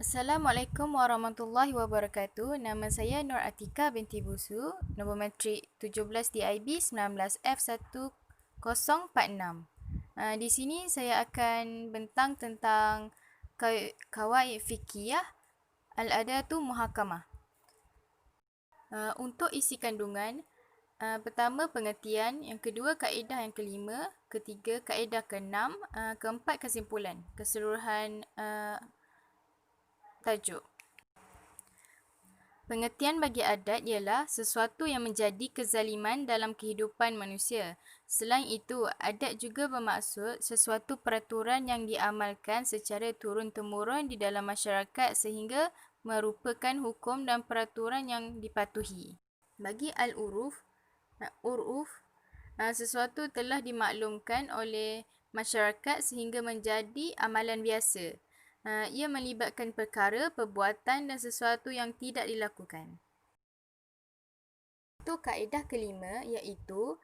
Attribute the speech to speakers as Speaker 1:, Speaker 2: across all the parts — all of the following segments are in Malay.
Speaker 1: Assalamualaikum warahmatullahi wabarakatuh. Nama saya Nur Atika binti Busu, nombor matrik 17 DIB 19F1046. Di sini saya akan bentang tentang kawaid fikiyah al-adatu muhakamah. Untuk isi kandungan, pertama pengertian, yang kedua kaedah yang kelima, ketiga kaedah keenam, keempat kesimpulan, keseluruhan tajuk. Pengertian bagi adat ialah sesuatu yang menjadi kezaliman dalam kehidupan manusia. Selain itu, adat juga bermaksud sesuatu peraturan yang diamalkan secara turun-temurun di dalam masyarakat sehingga merupakan hukum dan peraturan yang dipatuhi. Bagi al-uruf, sesuatu telah dimaklumkan oleh masyarakat sehingga menjadi amalan biasa. Ia melibatkan perkara, perbuatan dan sesuatu yang tidak dilakukan. Untuk kaedah kelima iaitu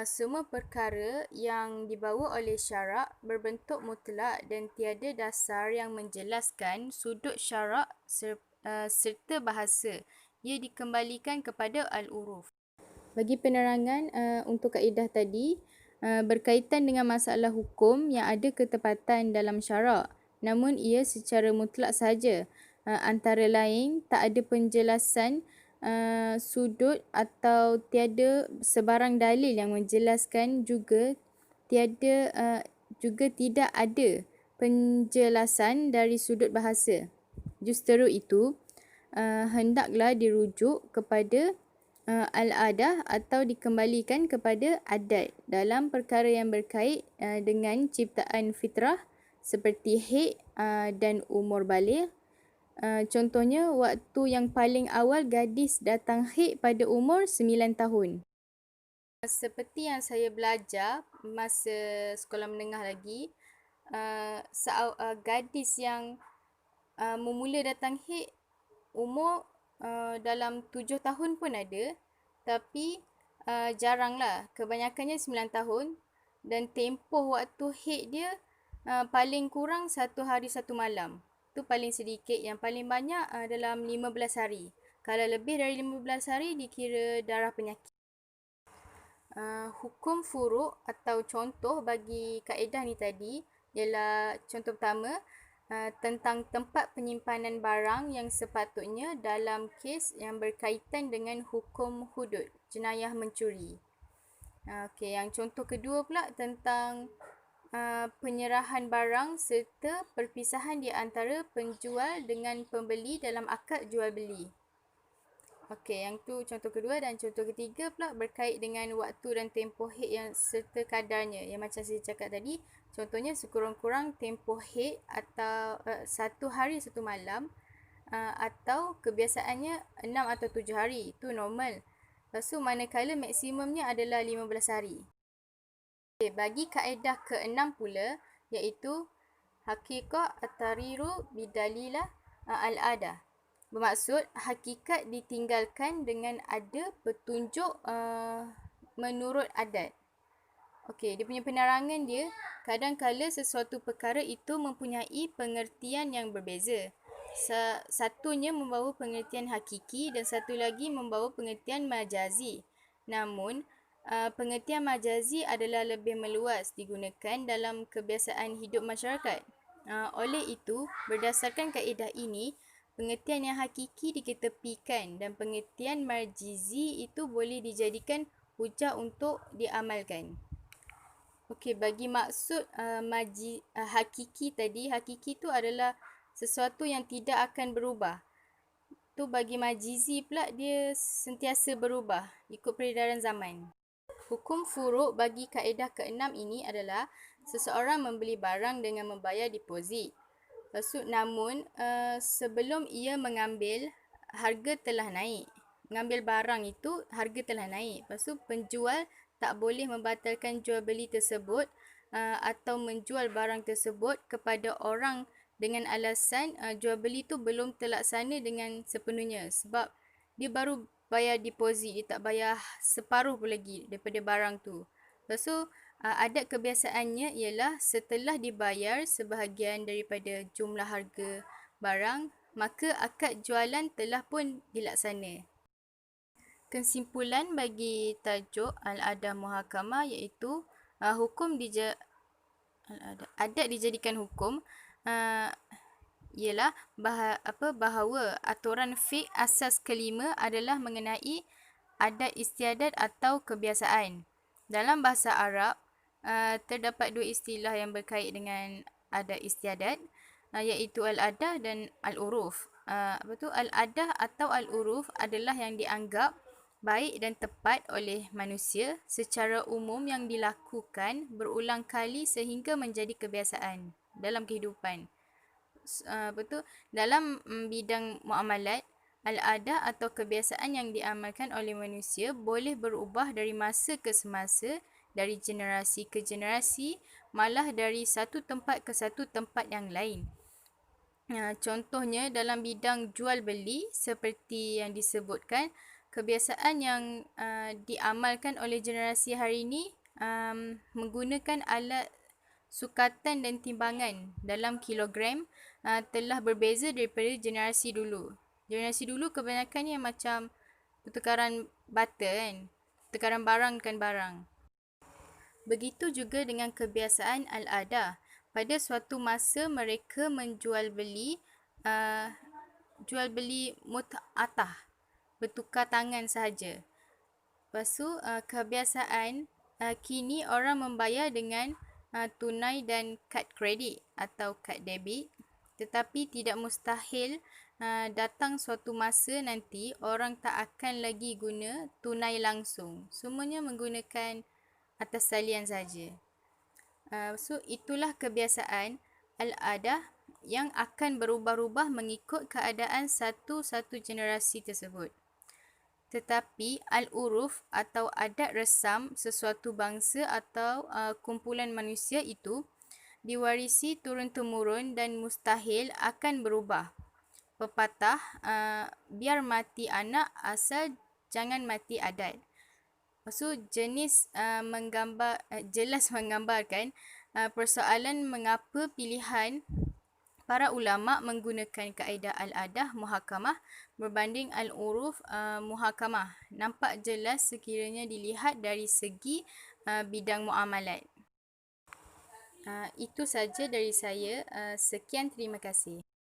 Speaker 1: semua perkara yang dibawa oleh syarak berbentuk mutlak dan tiada dasar yang menjelaskan sudut syarak serta bahasa. Ia dikembalikan kepada al-uruf. Bagi penerangan untuk kaedah tadi, berkaitan dengan masalah hukum yang ada ketepatan dalam syarak, namun ia secara mutlak sahaja. Antara lain, tak ada penjelasan sudut atau tiada sebarang dalil yang menjelaskan juga tidak ada penjelasan dari sudut bahasa. Justeru itu, hendaklah dirujuk kepada al-adah atau dikembalikan kepada adat dalam perkara yang berkait dengan ciptaan fitrah seperti haid dan umur baligh. Contohnya, waktu yang paling awal gadis datang haid pada umur 9 tahun. Seperti yang saya belajar masa sekolah menengah lagi, gadis yang memula datang haid umur dalam 7 tahun pun ada, tapi jaranglah. Kebanyakannya 9 tahun dan tempoh waktu haid dia paling kurang 1 hari 1 malam. Itu paling sedikit. Yang paling banyak dalam 15 hari. Kalau lebih dari 15 hari dikira darah penyakit. Hukum furuk atau contoh bagi kaedah ni tadi ialah contoh pertama, tentang tempat penyimpanan barang yang sepatutnya dalam kes yang berkaitan dengan hukum hudud, jenayah mencuri. Yang contoh kedua pula tentang penyerahan barang serta perpisahan di antara penjual dengan pembeli dalam akad jual beli. Yang tu contoh kedua, dan contoh ketiga pula berkait dengan waktu dan tempoh haid yang serta kadarnya. Yang macam saya cakap tadi, contohnya sekurang-kurang tempoh haid atau 1 hari 1 malam, atau kebiasaannya 6 atau 7 hari. Itu normal. Lepas tu manakala maksimumnya adalah 15 hari. Bagi kaedah ke-6 pula, iaitu haqiqah at-tariru bidalilah al-adah. Bermaksud hakikat ditinggalkan dengan ada petunjuk menurut adat. Dia punya penerangan dia, kadang-kala sesuatu perkara itu mempunyai pengertian yang berbeza. Satunya membawa pengertian hakiki dan satu lagi membawa pengertian majazi. Namun, pengertian majazi adalah lebih meluas digunakan dalam kebiasaan hidup masyarakat. Oleh itu, berdasarkan kaedah ini, pengertian yang hakiki diketepikan dan pengertian majazi itu boleh dijadikan hujah untuk diamalkan. Bagi maksud hakiki tadi, hakiki itu adalah sesuatu yang tidak akan berubah. Tu bagi majizi pula dia sentiasa berubah ikut peredaran zaman. Hukum furuk bagi kaedah ke-6 ini adalah seseorang membeli barang dengan membayar deposit. Namun sebelum ia mengambil, harga telah naik. Mengambil barang itu, harga telah naik. Lepas tu penjual tak boleh membatalkan jual beli tersebut atau menjual barang tersebut kepada orang dengan alasan jual beli tu belum terlaksana dengan sepenuhnya. Sebab dia baru bayar deposit, dia tak bayar separuh pun lagi daripada barang tu. Lepas tu adat kebiasaannya ialah setelah dibayar sebahagian daripada jumlah harga barang, maka akad jualan telah pun dilaksana. Kesimpulan bagi tajuk Al-Adah Muhakamah iaitu adat dijadikan hukum ialah bahawa aturan fiqh asas kelima adalah mengenai adat istiadat atau kebiasaan. Dalam bahasa Arab, terdapat dua istilah yang berkait dengan adat istiadat, iaitu al-adah dan al-uruf. Al-adah atau al-uruf adalah yang dianggap baik dan tepat oleh manusia secara umum yang dilakukan berulang kali sehingga menjadi kebiasaan dalam kehidupan. Dalam bidang muamalat, al-adah atau kebiasaan yang diamalkan oleh manusia boleh berubah dari masa ke semasa, dari generasi ke generasi, malah dari satu tempat ke satu tempat yang lain. Contohnya dalam bidang jual beli seperti yang disebutkan, kebiasaan yang diamalkan oleh generasi hari ini menggunakan alat sukatan dan timbangan dalam kilogram telah berbeza daripada generasi dulu. Generasi dulu kebanyakannya macam pertukaran barter kan, pertukaran barang dengan barang. Begitu juga dengan kebiasaan al-adah. Pada suatu masa mereka menjual beli mut'atah, bertukar tangan sahaja. Lepas tu kebiasaan kini orang membayar dengan tunai dan kad kredit atau kad debit, tetapi tidak mustahil datang suatu masa nanti orang tak akan lagi guna tunai langsung. Semuanya menggunakan atas talian saja. So itulah kebiasaan al-adah yang akan berubah-ubah mengikut keadaan satu-satu generasi tersebut. Tetapi al-uruf atau adat resam sesuatu bangsa atau kumpulan manusia itu diwarisi turun-temurun dan mustahil akan berubah. Pepatah, biar mati anak asal jangan mati adat. Maksud jelas menggambarkan persoalan mengapa pilihan para ulama menggunakan kaedah al-adah muhakamah berbanding al-uruf muhakamah. Nampak jelas sekiranya dilihat dari segi bidang muamalat. Itu saja dari saya. Sekian, terima kasih.